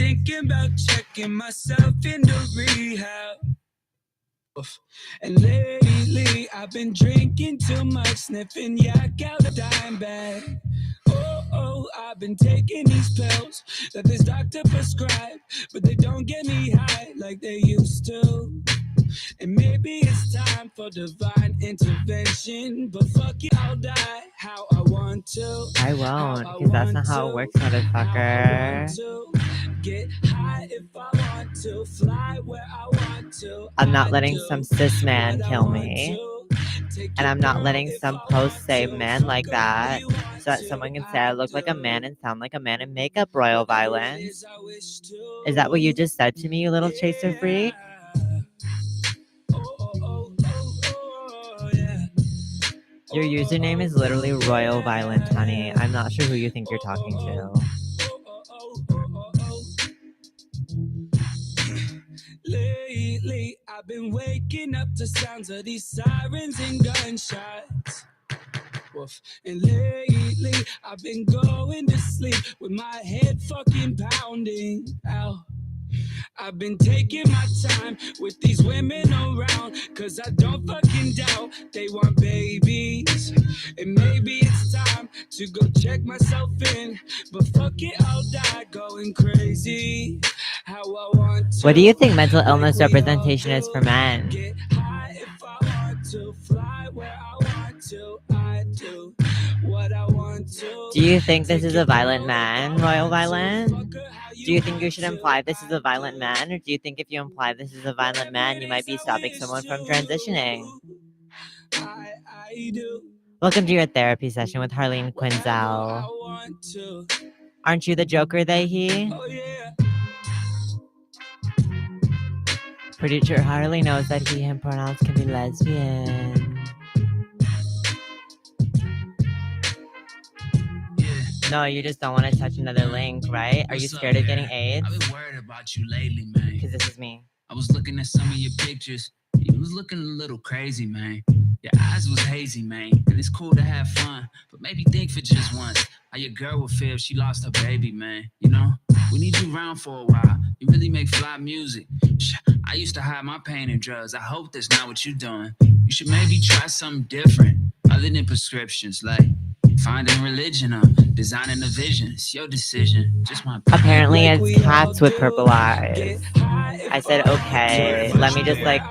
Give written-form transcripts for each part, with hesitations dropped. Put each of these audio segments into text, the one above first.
thinking about checking myself into rehab. And lately I've been drinking too much, sniffing yak out a dime bag. Oh, I've been taking these pills that this doctor prescribed, but they don't get me high like they used to. And maybe it's time for divine intervention, but fuck it, I'll die how I want to. I won't, because that's not how it works, motherfucker. Get high if I want to, fly where I want to. I'm not letting some cis man kill me. And I'm not letting some post say man like that so that someone can say I look like a man and sound like a man and make up royal violence. Is that what you just said to me, you little chaser freak? Your username is literally Royal Violent, honey. I'm not sure who you think you're talking to. Lately, I've been waking up to sounds of these sirens and gunshots. And lately, I've been going to sleep with my head fucking pounding out. I've been taking my time with these women around, cause I don't fucking doubt they want babies. And maybe it's time to go check myself in, but fuck it, I'll die going crazy how I want to. What do you think mental illness representation is for men? Get high if I want to, fly where I want to, I do what I want to. Do you think this is a violent man, Royal Violent? Do you think you should imply this is a violent man? Or do you think if you imply this is a violent man, you might be stopping someone from transitioning? Welcome to your therapy session with Harleen Quinzel. Aren't you the Joker, they, he? Pretty sure Harley knows that he, him pronouns can be lesbian. No, you just don't want to touch another link, right? Are you scared of getting AIDS? I've been worried about you lately, man. Because this is me. I was looking at some of your pictures. You was looking a little crazy, man. Your eyes was hazy, man. And it's cool to have fun, but maybe think for just once how your girl would feel if she lost her baby, man. You know, we need you around for a while. You really make fly music. I used to hide my pain in drugs. I hope that's not what you're doing. You should maybe try something different other than prescriptions, like finding religion or designing a vision. It's your decision. Just my opinion. Apparently it's cats with purple eyes. I said, okay, let me just like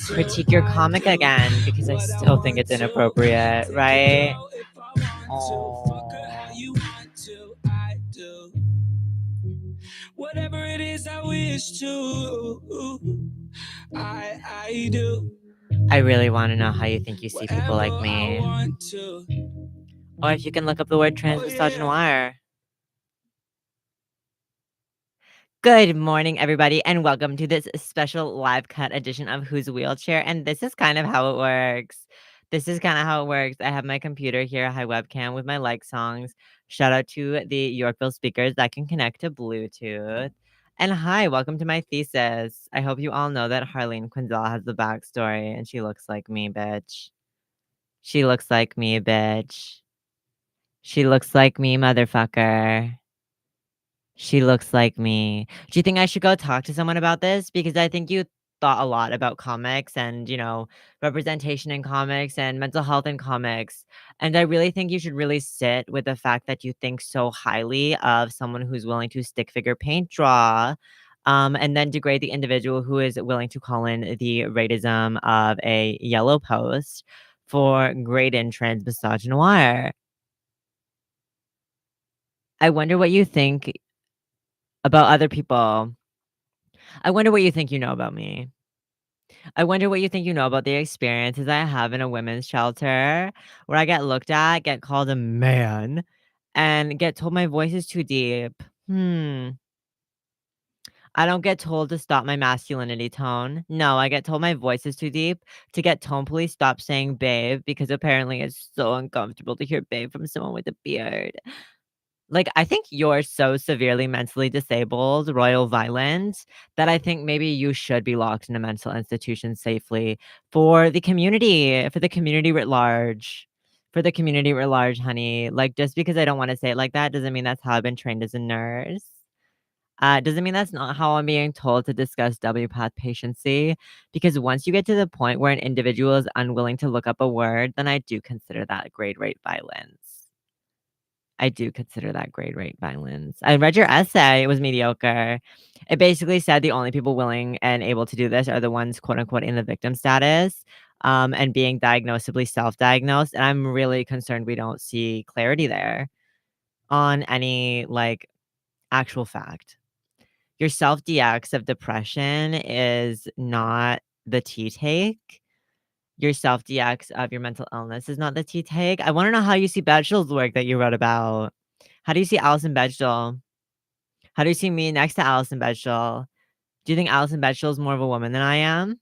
critique your comic again because I still think it's inappropriate, right? Whatever it is I wish to, I do. I really want to know how you think you see people like me. Or if you can look up the word trans misogynoir. Good morning, everybody, and welcome to this special live cut edition of Who's Wheelchair. And this is kind of how it works. I have my computer here, high webcam with my like songs. Shout out to the Yorkville speakers that can connect to Bluetooth. And hi, welcome to my thesis. I hope you all know that Harleen Quinzel has the backstory, and she looks like me, bitch. She looks like me, bitch. She looks like me, motherfucker. She looks like me. Do you think I should go talk to someone about this? Because I think you thought a lot about comics and, representation in comics and mental health in comics. And I really think you should really sit with the fact that you think so highly of someone who's willing to stick figure paint draw, and then degrade the individual who is willing to call in the racism of a yellow post for great in trans misogynoir. I wonder what you think about other people. I wonder what you think you know about me. I wonder what you think you know about the experiences I have in a women's shelter where I get looked at, get called a man, and get told my voice is too deep. I don't get told to stop my masculinity tone. No, I get told my voice is too deep. To get tone police, stop saying babe, because apparently it's so uncomfortable to hear babe from someone with a beard. Like, I think you're so severely mentally disabled, royal violent, that I think maybe you should be locked in a mental institution safely for the community writ large. For the community writ large, honey. Like, just because I don't want to say it like that doesn't mean that's how I've been trained as a nurse. Doesn't mean that's not how I'm being told to discuss W-path patiency, because once you get to the point where an individual is unwilling to look up a word, then I do consider that grade rate violence. I do consider that grade rate violence. I read your essay, it was mediocre. It basically said the only people willing and able to do this are the ones, quote, unquote, "in the victim status," and being diagnosably self-diagnosed, and I'm really concerned we don't see clarity there on any, like, actual fact. Your self-DX of depression is not the tea take. Your self-DX of your mental illness is not the tea take. I wanna know how you see Bechdel's work that you wrote about. How do you see Alison Bechdel? How do you see me next to Alison Bechdel? Do you think Alison Bechdel is more of a woman than I am?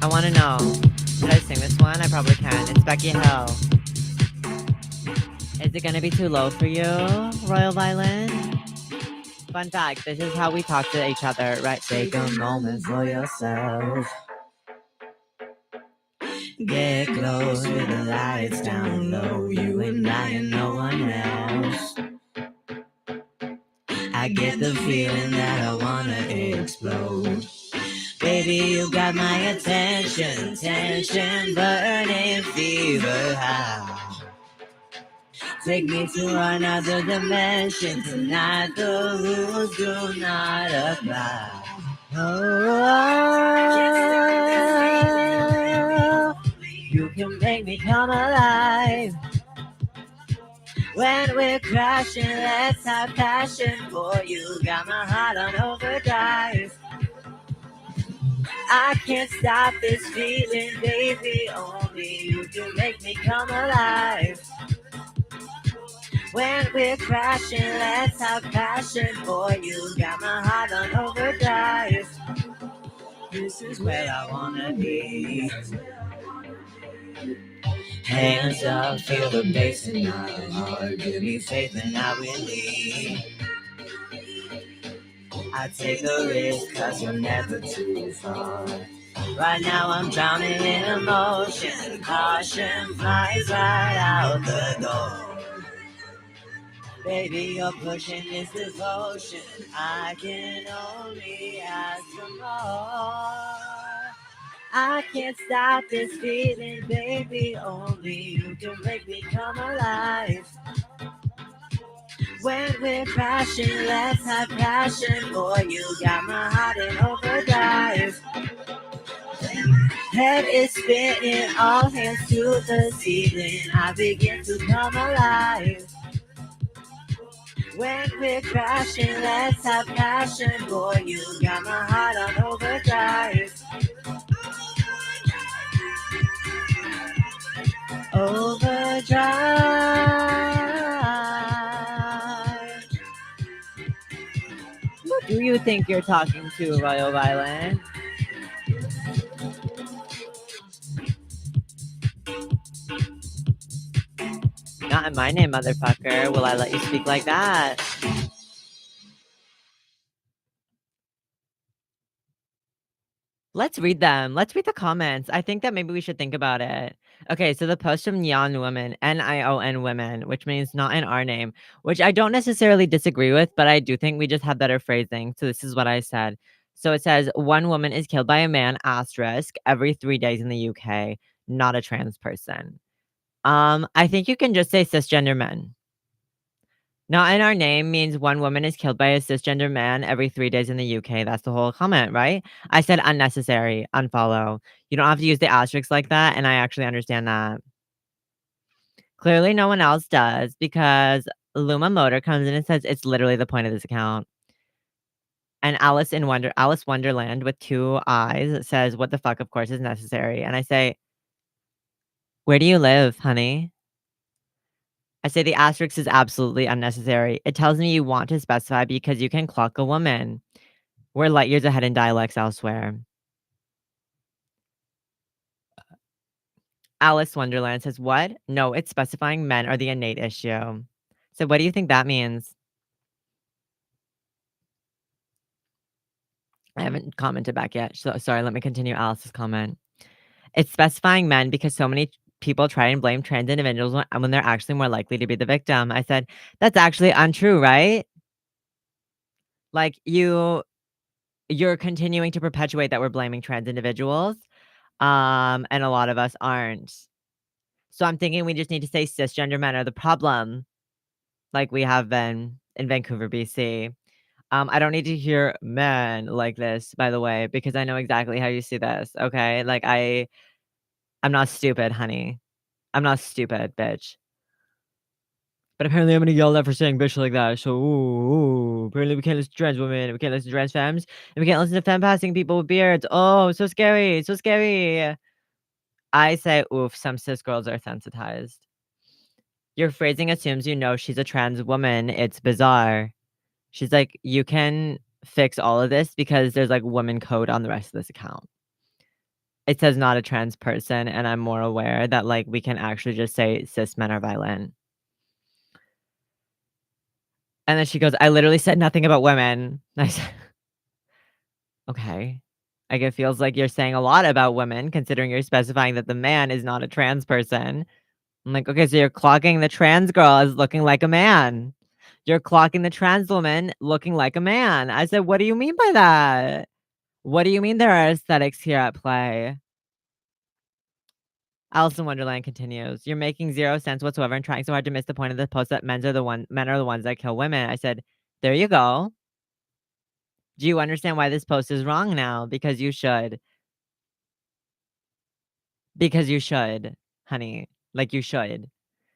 I wanna know. Should I sing this one? I probably can. It's Becky Hill. Is it gonna be too low for you, Royal Violin? Fun fact, this is how we talk to each other, right? Take a moment for yourself. Get close with the lights down low. You and I and no one else. I get the feeling that I wanna explode. Baby, you got my attention, tension burning, fever high. Take me to another dimension. Tonight the rules do not apply. Oh, you can make me come alive. When we're crashing, let's have passion. For you got my heart on overdrive. I can't stop this feeling, baby. Only you can make me come alive. When we're crashing, let's have passion. For you got my heart on overdrive. This is where I wanna be. Hands up, feel the bass in my heart. Give me faith and I will lead. I take a risk cause you're never too far. Right now I'm drowning in emotion. Caution flies right out the door. Baby, you're pushing this devotion. I can only ask for more. I can't stop this feeling, baby. Only you can make me come alive. When we're crashing, let's have passion. Boy, you got my heart in overdrive. Head is spinning, all hands to the ceiling. I begin to come alive. When we're crashing, let's have passion. Boy, you got my heart on overdrive. Overdrive. Who do you think you're talking to, Royal Violin? Not in my name, motherfucker. Will I let you speak like that? Let's read them. Let's read the comments. I think that maybe we should think about it. Okay, so the post from Nyan Women, Nion Women, which means not in our name, which I don't necessarily disagree with, but I do think we just have better phrasing. So this is what I said. So it says, one woman is killed by a man, asterisk, every 3 days in the UK, not a trans person. I think you can just say cisgender men. Not in our name means one woman is killed by a cisgender man every 3 days in the UK. That's the whole comment, right? I said unnecessary, unfollow. You don't have to use the asterisk like that, and I actually understand that. Clearly, no one else does because Luma Motor comes in and says it's literally the point of this account. And Alice Wonderland with 2 eyes says, "What the fuck, of course, is necessary." And I say, "Where do you live, honey?" I say the asterisk is absolutely unnecessary. It tells me you want to specify because you can clock a woman. We're light years ahead in dialects elsewhere. Alice Wonderland says, "What? No, it's specifying men are the innate issue." So what do you think that means? I haven't commented back yet. So sorry, let me continue Alice's comment. It's specifying men because so many people try and blame trans individuals when they're actually more likely to be the victim. I said, that's actually untrue, right? Like you're continuing to perpetuate that we're blaming trans individuals. And a lot of us aren't. So I'm thinking we just need to say cisgender men are the problem, like we have been in Vancouver, BC. I don't need to hear men like this, by the way, because I know exactly how you see this. Okay. Like I'm not stupid, honey. I'm not stupid, bitch. But apparently I'm gonna yell at for saying bitch like that. So apparently we can't listen to trans women, we can't listen to trans femmes, and we can't listen to femme passing people with beards. Oh, so scary, so scary. I say, oof, some cis girls are sensitized. Your phrasing assumes you know she's a trans woman. It's bizarre. She's like, you can fix all of this because there's like woman code on the rest of this account. It says not a trans person, and I'm more aware that like we can actually just say cis men are violent. And then she goes, I literally said nothing about women. I said, okay. Like it feels like you're saying a lot about women, considering you're specifying that the man is not a trans person. I'm like, okay, so you're clocking the trans girl as looking like a man. You're clocking the trans woman looking like a man. I said, what do you mean by that? What do you mean there are aesthetics here at play? Alice in Wonderland continues. You're making zero sense whatsoever and trying so hard to miss the point of the post that men are the ones that kill women. I said, there you go. Do you understand why this post is wrong now? Because you should. Because you should, honey. Like you should.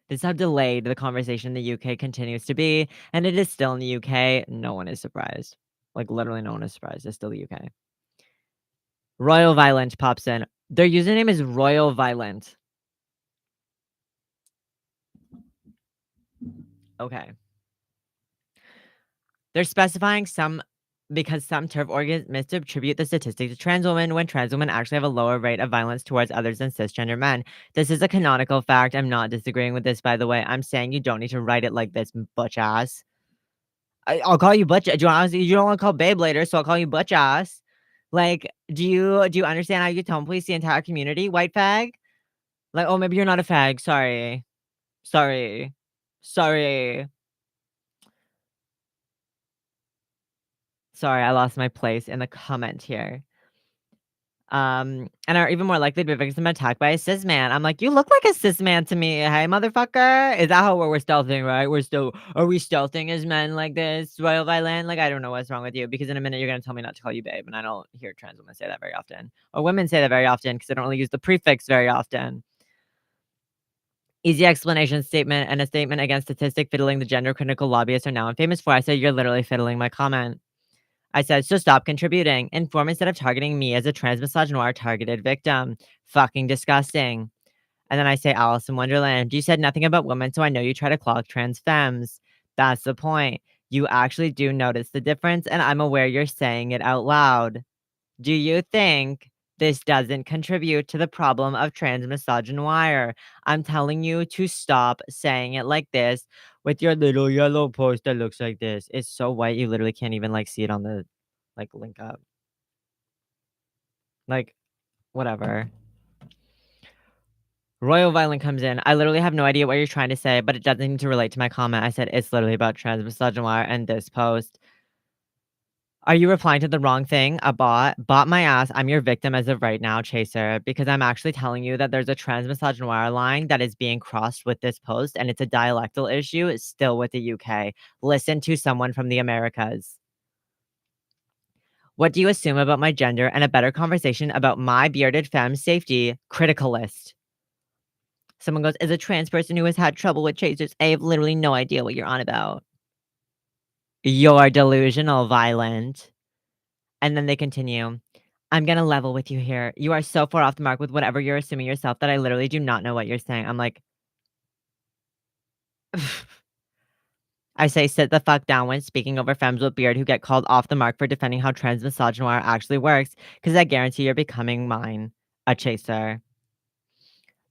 This is how delayed the conversation in the UK continues to be, and it is still in the UK. No one is surprised. Like literally no one is surprised. It's still the UK. Royal Violent pops in. Their username is Royal Violent. Okay. They're specifying because some TERF organs misattribute the statistic to trans women when trans women actually have a lower rate of violence towards others than cisgender men. This is a canonical fact. I'm not disagreeing with this, by the way. I'm saying you don't need to write it like this, butch ass. I'll call you butch. You don't want to call babe later, so I'll call you butch ass. Like, do you understand how you tone police the entire community, white fag? Like, oh, maybe you're not a fag. Sorry. Sorry. Sorry. Sorry, I lost my place in the comment here. And are even more likely to be victim of attack by a cis man. I'm like, you look like a cis man to me. Hey, motherfucker. Is that how we're stealthing, right? Are we stealthing as men like this? Royal Violent? Like, I don't know what's wrong with you because in a minute you're going to tell me not to call you babe. And I don't hear trans women say that very often. Or women say that very often because I don't really use the prefix very often. Easy explanation statement and a statement against statistic fiddling the gender critical lobbyists are now infamous for. I said, you're literally fiddling my comment. I said, so stop contributing. Inform instead of targeting me as a trans misogynoir targeted victim. Fucking disgusting. And then I say, Alice in Wonderland, you said nothing about women, so I know you try to clock trans femmes. That's the point. You actually do notice the difference, and I'm aware you're saying it out loud. Do you think this doesn't contribute to the problem of trans misogynoir? I'm telling you to stop saying it like this with your little yellow post that looks like this. It's so white you literally can't even like see it on the like link up. Like whatever. Royal Violent comes in. I literally have no idea what you're trying to say, but it doesn't need to relate to my comment. I said it's literally about trans misogynoir and this post. Are you replying to the wrong thing? A bot? Bot my ass. I'm your victim as of right now, Chaser, because I'm actually telling you that there's a trans misogynoir line that is being crossed with this post, and it's a dialectal issue. It's still with the UK. Listen to someone from the Americas. What do you assume about my gender and a better conversation about my bearded femme safety critical list? Someone goes, as a trans person who has had trouble with chasers, I have literally no idea what you're on about. You're delusional, Violent. And then they continue. I'm gonna level with you here. You are so far off the mark with whatever you're assuming yourself that I literally do not know what you're saying. I'm like, I say sit the fuck down when speaking over femmes with beard who get called off the mark for defending how trans misogynoir actually works, because I guarantee you're becoming mine, a chaser.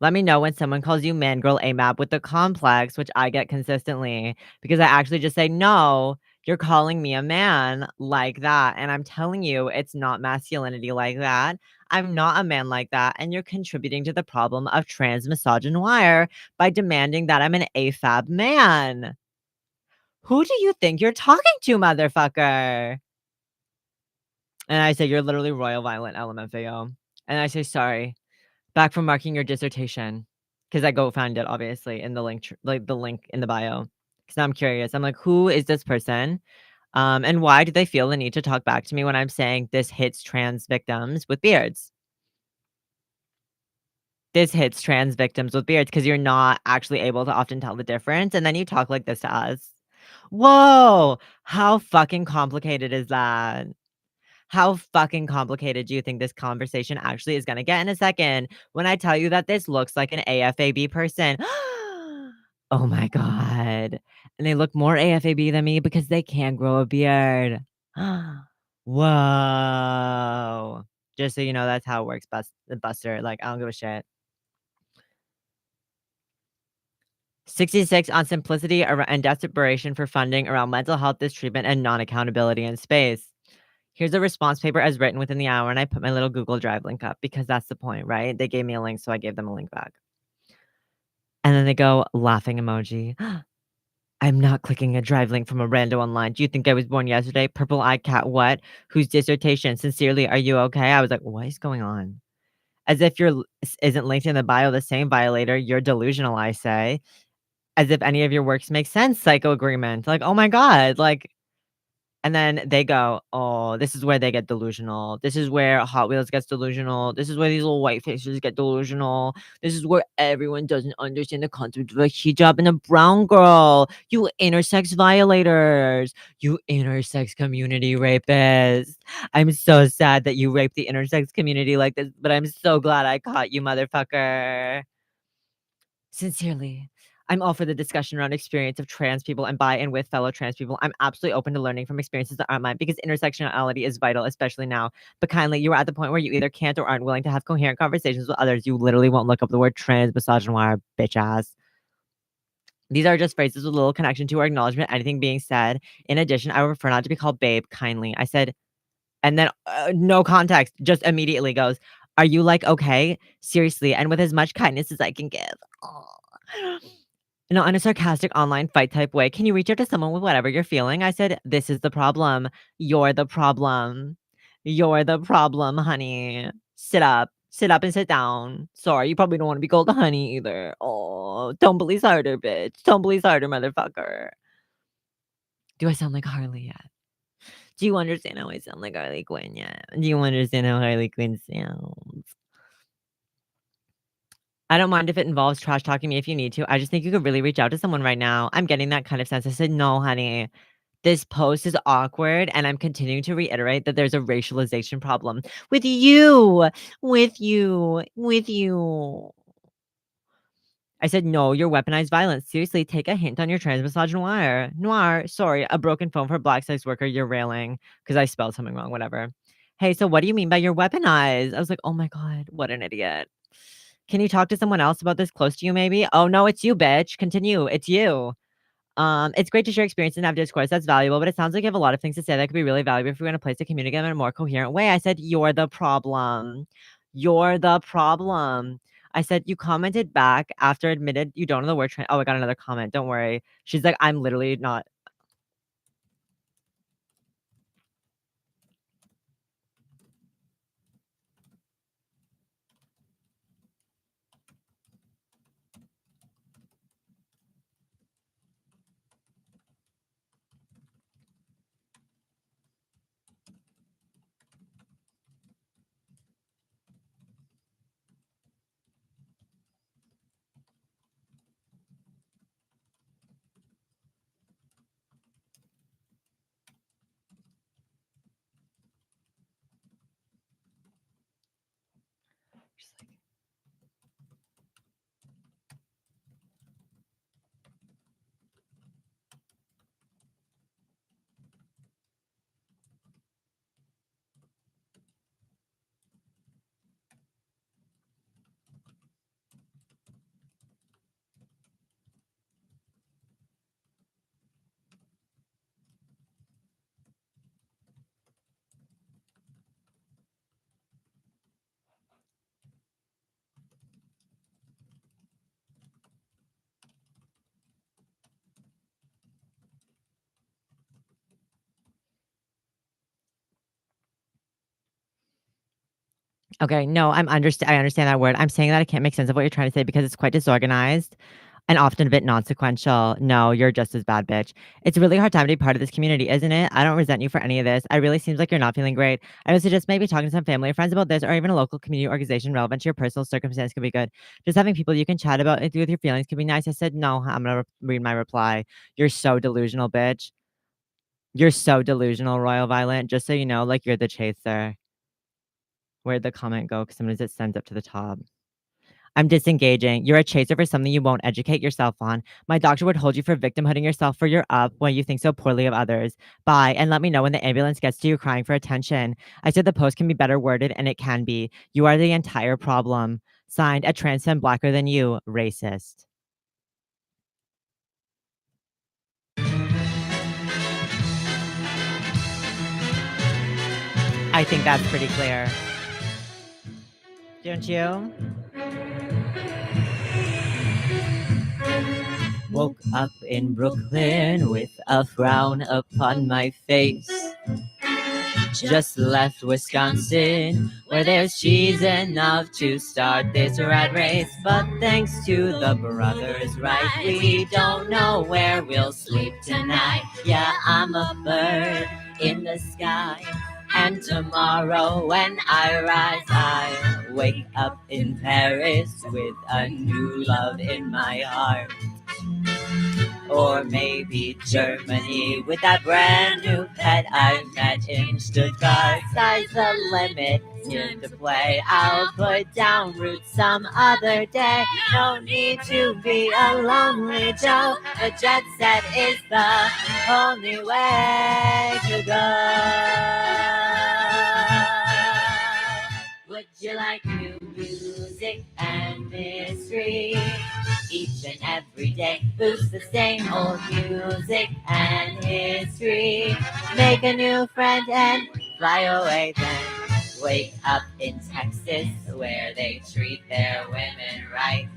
Let me know when someone calls you man girl AMAB with the complex, which I get consistently, because I actually just say, no, You're calling me a man like that, and I'm telling you it's not masculinity like that. I'm not a man like that, and you're contributing to the problem of trans misogynoir by demanding that I'm an AFAB man. Who do you think you're talking to, motherfucker? And I say, "You're literally royal violent LMFAO." And I say, "Sorry, back from marking your dissertation," because I go find it obviously in the link, like the link in the bio. Because now I'm curious. I'm like, "Who is this person? And why do they feel the need to talk back to me when I'm saying this hits trans victims with beards? This hits trans victims with beards because you're not actually able to often tell the difference, and then you talk like this to us. Whoa! How fucking complicated is that? How fucking complicated do you think this conversation actually is gonna get in a second when I tell you that this looks like an AFAB person? Oh my god. And they look more AFAB than me because they can grow a beard. Whoa. Just so you know, that's how it works, Buster. Like, I don't give a shit. 66 on simplicity and desperation for funding around mental health mistreatment and non-accountability in space. Here's a response paper as written within the hour, and I put my little Google Drive link up because that's the point, right? They gave me a link, so I gave them a link back. And then they go, laughing emoji. I'm not clicking a drive link from a rando online. Do you think I was born yesterday? Purple eyed cat, what? Whose dissertation? Sincerely, are you okay? I was like, what is going on? As if isn't linked in the bio the same violator. You're delusional, I say. As if any of your works make sense, psycho agreement. Like, oh my God. Like, and then they go, "Oh, this is where they get delusional. This is where Hot Wheels gets delusional. This is where these little white faces get delusional. This is where everyone doesn't understand the concept of a hijab and a brown girl. You intersex violators. You intersex community rapists. I'm so sad that you raped the intersex community like this, but I'm so glad I caught you, motherfucker. Sincerely, I'm all for the discussion around experience of trans people and by and with fellow trans people. I'm absolutely open to learning from experiences that aren't mine because intersectionality is vital, especially now. But kindly, you are at the point where you either can't or aren't willing to have coherent conversations with others. You literally won't look up the word trans, misogynoir, bitch ass. These are just phrases with little connection to or acknowledgement, anything being said. In addition, I would prefer not to be called babe, kindly. I said, and then no context, just immediately goes, "Are you like okay? Seriously, and with as much kindness as I can give." Aw. No, in a sarcastic online fight type way, "Can you reach out to someone with whatever you're feeling?" I said, "This is the problem. You're the problem. You're the problem, honey. Sit up. Sit up and sit down. Sorry, you probably don't want to be called honey either. Oh, don't believe harder, bitch. Don't believe harder, motherfucker." Do I sound like Harley yet? Do you understand how I sound like Harley Quinn yet? Do you understand how Harley Quinn sounds? I don't mind if it involves trash talking me if you need to. I just think you could really reach out to someone right now. I'm getting that kind of sense. I said, "No, honey. This post is awkward, and I'm continuing to reiterate that there's a racialization problem with you, with you." I said, "No, you're weaponized violence. Seriously, take a hint on your trans misogynoir. Noir, sorry, a broken phone for black sex worker. You're railing because I spelled something wrong. Whatever. Hey, so what do you mean by you're weaponized?" I was like, "Oh my god, what an idiot. Can you talk to someone else about this close to you, maybe?" "Oh no, it's you, bitch. Continue. It's you." It's great to share experience and have discourse. That's valuable, but it sounds like you have a lot of things to say that could be really valuable if we are going to place the community in a more coherent way. I said, "You're the problem. You're the problem." I said, "You commented back after admitted you don't know the word trans." Oh, I got another comment. Don't worry. She's like, "I'm literally not." Okay, no, I understand that word. I'm saying that I can't make sense of what you're trying to say because it's quite disorganized and often a bit non-sequential. No, you're just as bad, bitch. It's a really hard time to be part of this community, isn't it? I don't resent you for any of this. It really seems like you're not feeling great. I would suggest maybe talking to some family or friends about this, or even a local community organization relevant to your personal circumstance could be good. Just having people you can chat about it with your feelings could be nice. I said, no, I'm gonna read my reply. You're so delusional, bitch. You're so delusional, Royal Violent. Just so you know, like you're the chaser. Where'd the comment go? Because sometimes it sends up to the top. I'm disengaging. You're a chaser for something you won't educate yourself on. My doctor would hold you for victimhooding yourself for your up when you think so poorly of others. Bye, and let me know when the ambulance gets to you crying for attention. I said the post can be better worded, and it can be. You are the entire problem. Signed, a trans femme blacker than you, racist. I think that's pretty clear. Don't you? Woke up in Brooklyn with a frown upon my face. Just left Wisconsin, where there's cheese enough to start this rat race. But thanks to the brothers, right, we don't know where we'll sleep tonight. Yeah, I'm a bird in the sky. And tomorrow when I rise, I'll wake up in Paris with a new love in my heart. Or maybe Germany with that brand new pet I met in Stuttgart. Sky's the limit, here to play. I'll put down roots some other day. No need to be a lonely Joe. The jet set is the only way to go. Would you like new music and mystery? Each and every day, boost the same old music and history. Make a new friend and fly away then. Wake up in Texas where they treat their women right.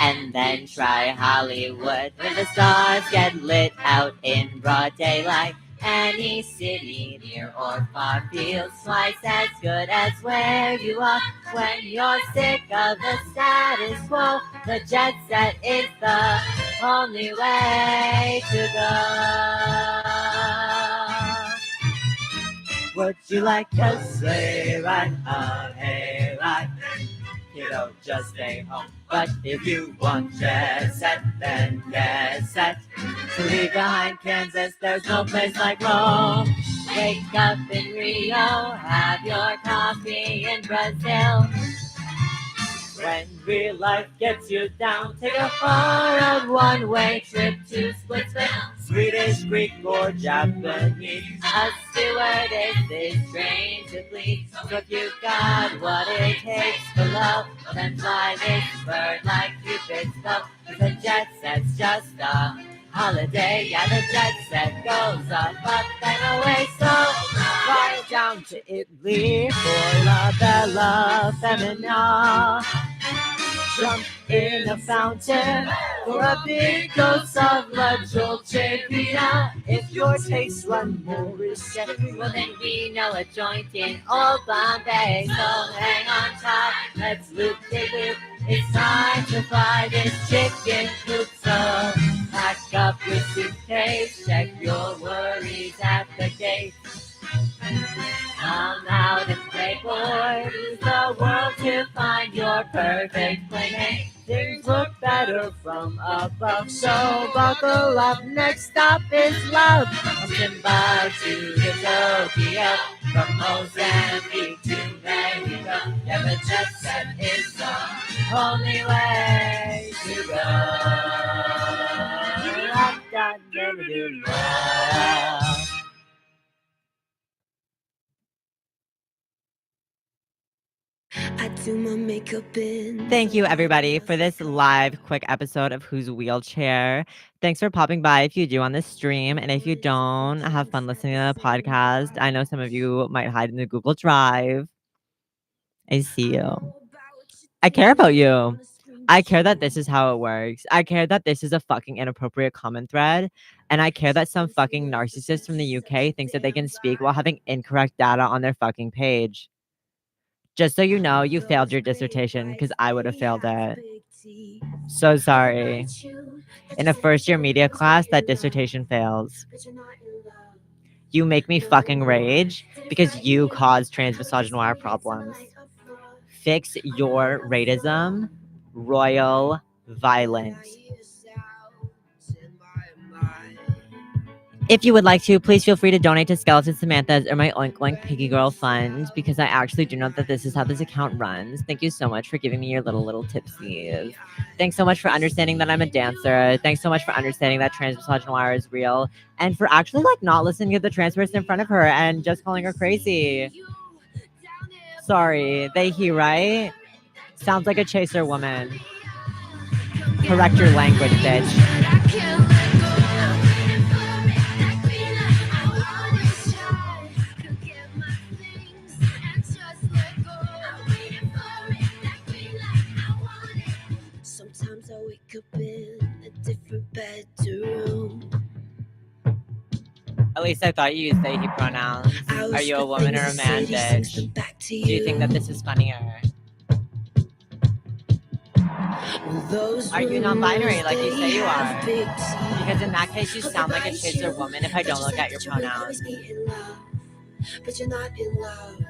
And then try Hollywood where the stars get lit out in broad daylight. Any city near or far feels twice as good as where you are. When you're sick of the status quo, the jet set is the only way to go. Would you like a sleigh ride, a hayride? Kiddo, just stay home. But if you want jet set, then get set. To leave behind Kansas, there's no place like Rome. Wake up in Rio, have your coffee in Brazil. When real life gets you down, take a far-out one-way trip to Splitsville. Swedish, Greek, or Japanese. A stewardess is trained to please. So if you've got what it takes for love, then fly this bird like Cupid's bow. The jet set's just a holiday. Yeah, the jet set goes up and away. So fly down to Italy for La Bella Femina. Jump in a fountain for a big dose of La Dolce Vita. If your tastes run more risque, well then we know a joint in Old Bombay. So hang on tight, let's loop de loop. It's time to fly this chicken coop. So pack up your suitcase, check your worries at the gate. Come out and play, boy. Use the world to find your perfect playmate. Things look better from above, so buckle up. Next stop is love. From Zimbabwe to Utopia, from Mozambique to Mexico. Yeah, the jet set is the only way to go. I'm done, never do love. I do my makeup in. Thank you, everybody, for this live quick episode of Who's Wheelchair. Thanks for popping by if you do on this stream. And if you don't, have fun listening to the podcast. I know some of you might hide in the Google Drive. I see you. I care about you. I care that this is how it works. I care that this is a fucking inappropriate comment thread. And I care that some fucking narcissist from the UK thinks that they can speak while having incorrect data on their fucking page. Just so you know, you failed your dissertation because I would have failed it. So sorry. In a first year media class, that dissertation fails. You make me fucking rage because you cause trans misogynoir problems. Fix your racism, royal violence. If you would like to, please feel free to donate to Skeleton Samantha's or my Oink Oink Piggy Girl Fund because I actually do know that this is how this account runs. Thank you so much for giving me your little tipsies. Thanks so much for understanding that I'm a dancer. Thanks so much for understanding that trans misogynoir is real and for actually like not listening to the trans person in front of her and just calling her crazy. Sorry, they he, right? Sounds like a chaser woman. Correct your language, bitch. Sometimes I wake up in a different bedroom. At least I thought you used they, he pronouns. Are you a woman or a man, bitch? Do you think that this is funnier? Are you non-binary like you say you are? Because in that case, you sound like a chaser woman if I don't look at your pronouns. But you're not in love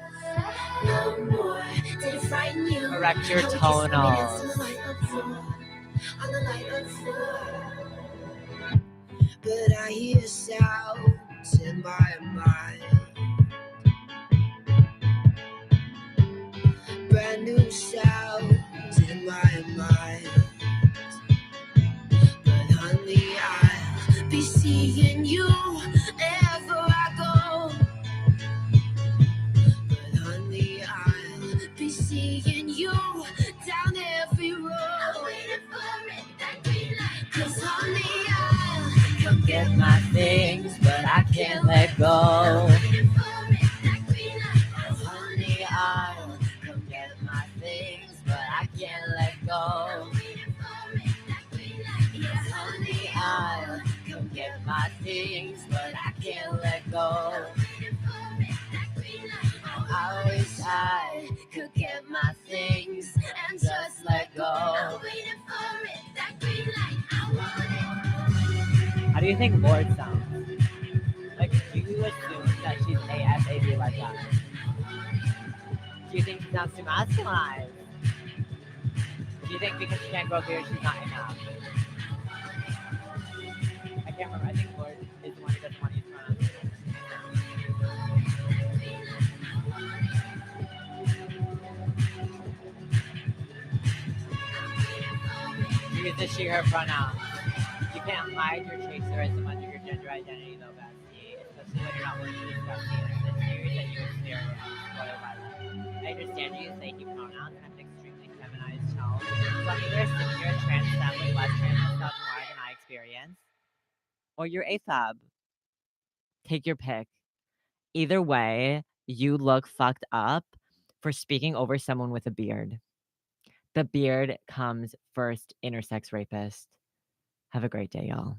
no more. Did it frighten you? Correct your tonals. On the light of floor. But I hear sounds in my mind. Brand new sounds in my mind. But honey, I'll be seeing you wherever I go. But honey, I'll be seeing you down every road. I'm waiting for it, that green light. 'Cause honey, I'll come get my things, but I can't let go. I'm waiting for it, that green light. Oh, honey, I'll come get my things, but I can't let go. I'm waiting for it, that green light. Yeah, honey, I'll come get my things, but I can't let go. I'm waiting for it, that green light. Oh, I wish I could get my things and just let go. I'm waiting for it, that green light. I want it. How do you think Lord sounds? Like, do you assume that she's ASAP like that? Do you think she sounds too masculinized? Do you think because she can't grow beard, she's not enough? I can't remember. I think Lord is the one who doesn't want to use pronouns. Uses she, her pronouns. You can't hide your chaserism under your gender identity, though, bestie. Especially when you're not working with bestie in the series that you experience. Spoiled by that. I understand you use they, he pronouns and have an extremely feminized tone. So I'm either assuming you're a trans femme with less trans stuff more than I experience, or you're AFAB. Take your pick. Either way, you look fucked up for speaking over someone with a beard. The beard comes first, intersex rapist. Have a great day, y'all.